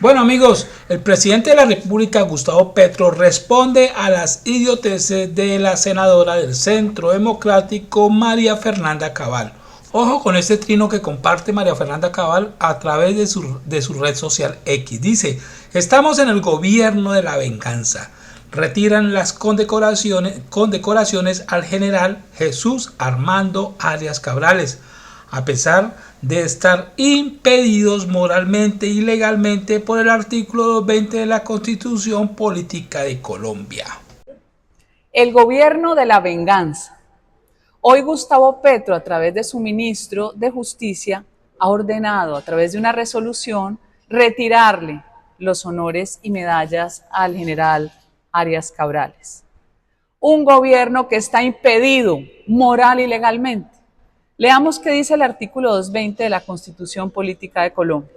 Bueno amigos, el presidente de la República, Gustavo Petro, responde a las idioteces de la senadora del Centro Democrático, María Fernanda Cabal. Ojo con este trino que comparte María Fernanda Cabal a través de su red social X. Dice, estamos en el gobierno de la venganza. Retiran las condecoraciones al general Jesús Armando Arias Cabrales, a pesar de estar impedidos moralmente y legalmente por el artículo 220 de la Constitución Política de Colombia. El gobierno de la venganza. Hoy Gustavo Petro, a través de su ministro de Justicia, ha ordenado, a través de una resolución, retirarle los honores y medallas al general Arias Cabrales. Un gobierno que está impedido moral y legalmente. Leamos qué dice el artículo 220 de la Constitución Política de Colombia.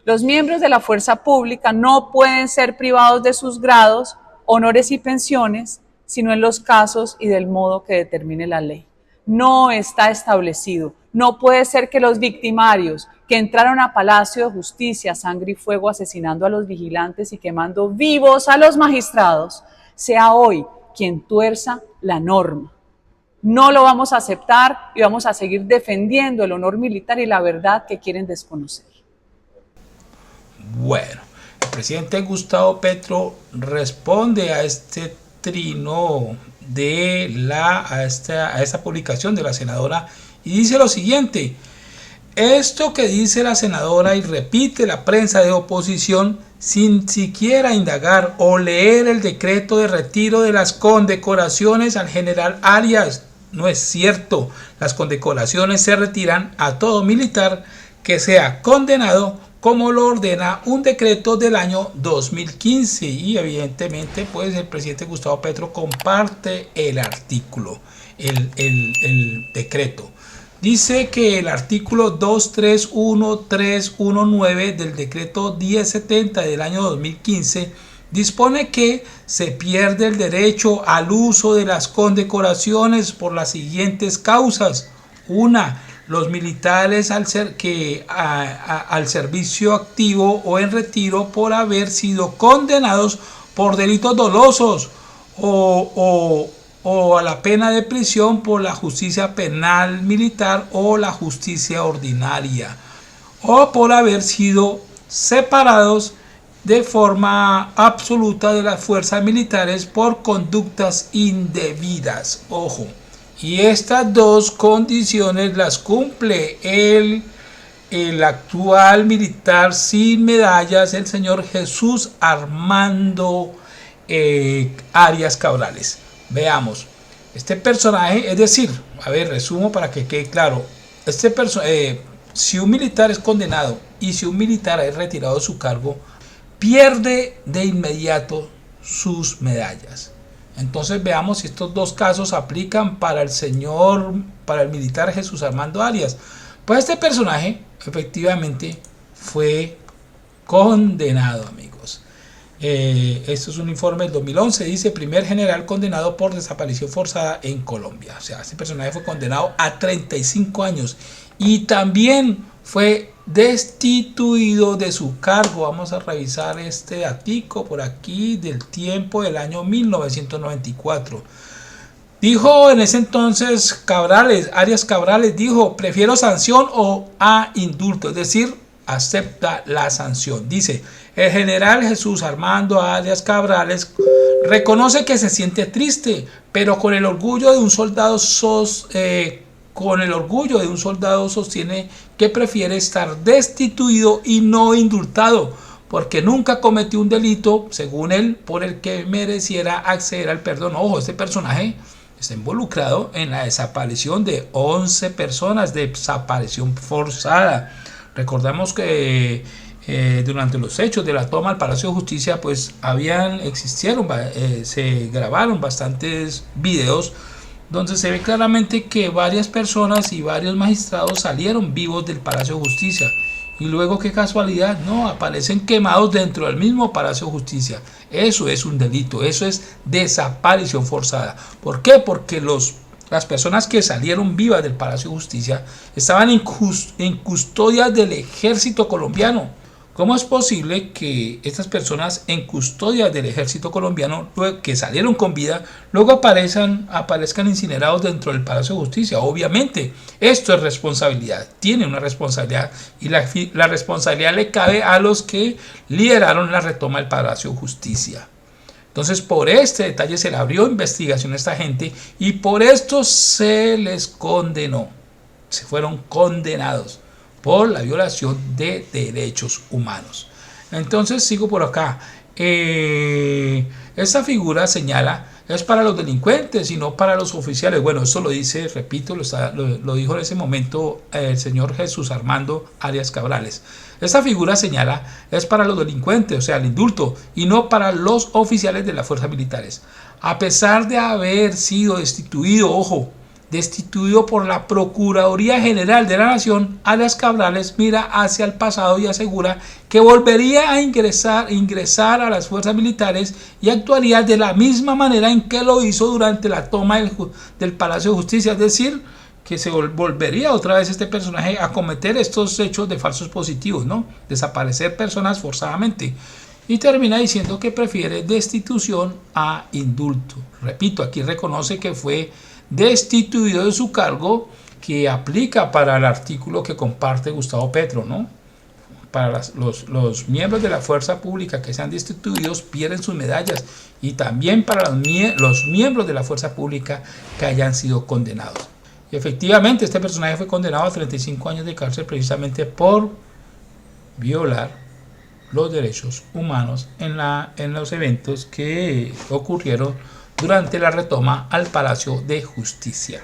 Los miembros de la fuerza pública no pueden ser privados de sus grados, honores y pensiones, sino en los casos y del modo que determine la ley. No está establecido. No puede ser que los victimarios que entraron a Palacio de Justicia, sangre y fuego, asesinando a los vigilantes y quemando vivos a los magistrados, sea hoy quien tuerza la norma. No lo vamos a aceptar y vamos a seguir defendiendo el honor militar y la verdad que quieren desconocer. Bueno, el presidente Gustavo Petro responde a este trino de a esta publicación de la senadora y dice lo siguiente: esto que dice la senadora y repite la prensa de oposición sin siquiera indagar o leer el decreto de retiro de las condecoraciones al general Arias no es cierto. Las condecoraciones se retiran a todo militar que sea condenado, como lo ordena un decreto del año 2015, y evidentemente pues el presidente Gustavo Petro comparte el artículo, el decreto. Dice que el artículo 231319 del decreto 1070 del año 2015 dispone que se pierde el derecho al uso de las condecoraciones por las siguientes causas. Una, los militares al servicio activo o en retiro por haber sido condenados por delitos dolosos o a la pena de prisión por la justicia penal militar o la justicia ordinaria, o por haber sido separados de forma absoluta de las fuerzas militares por conductas indebidas. Ojo, y estas dos condiciones las cumple el actual militar sin medallas, el señor Jesús Armando Arias Cabrales. Veamos, este personaje, es decir, a ver, resumo para que quede claro, si un militar es condenado y si un militar es retirado de su cargo, pierde de inmediato sus medallas. Entonces veamos si estos dos casos aplican para el militar Jesús Armando Arias. Pues este personaje efectivamente fue condenado, amigos. Esto es un informe del 2011, dice: primer general condenado por desaparición forzada en Colombia. O sea, este personaje fue condenado a 35 años y también fue destituido de su cargo. Vamos a revisar este datico por aquí del tiempo del año 1994. Dijo en ese entonces Arias Cabrales dijo: prefiero sanción o a indulto, es decir, acepta la sanción. Dice: el general Jesús Armando Arias Cabrales reconoce que se siente triste, pero con el orgullo de un soldado sostiene que prefiere estar destituido y no indultado, porque nunca cometió un delito, según él, por el que mereciera acceder al perdón. Ojo, este personaje está involucrado en la desaparición de 11 personas, de desaparición forzada. Recordamos que durante los hechos de la toma al Palacio de Justicia, pues se grabaron bastantes videos donde se ve claramente que varias personas y varios magistrados salieron vivos del Palacio de Justicia. Y luego, qué casualidad, no, aparecen quemados dentro del mismo Palacio de Justicia. Eso es un delito, eso es desaparición forzada. ¿Por qué? Porque las personas que salieron vivas del Palacio de Justicia estaban en custodia del ejército colombiano, ¿Cómo es posible que estas personas en custodia del ejército colombiano, que salieron con vida, luego aparezcan incinerados dentro del Palacio de Justicia? Obviamente, esto es responsabilidad, tiene una responsabilidad, y la responsabilidad le cabe a los que lideraron la retoma del Palacio de Justicia. Entonces, por este detalle se le abrió investigación a esta gente y por esto se les condenó. Se fueron condenados por la violación de derechos humanos. Entonces sigo por acá. Esta figura señala es para los delincuentes y no para los oficiales. Bueno, eso lo dice, repito, lo dijo en ese momento el señor Jesús Armando Arias Cabrales. Esta figura señala es para los delincuentes, o sea, el indulto, y no para los oficiales de las fuerzas militares. A pesar de haber sido destituido, ojo, destituido por la Procuraduría General de la Nación, Arias Cabrales mira hacia el pasado y asegura que volvería a ingresar a las fuerzas militares y actuaría de la misma manera en que lo hizo durante la toma del Palacio de Justicia, es decir, que se volvería otra vez este personaje a cometer estos hechos de falsos positivos, ¿no? Desaparecer personas forzadamente. Y termina diciendo que prefiere destitución a indulto. Repito, aquí reconoce que fue destituido de su cargo, que aplica para el artículo que comparte Gustavo Petro, ¿no? Para los miembros de la fuerza pública que sean destituidos pierden sus medallas, y también para los miembros de la fuerza pública que hayan sido condenados. Y efectivamente este personaje fue condenado a 35 años de cárcel precisamente por violar los derechos humanos en los eventos que ocurrieron durante la retoma al Palacio de Justicia.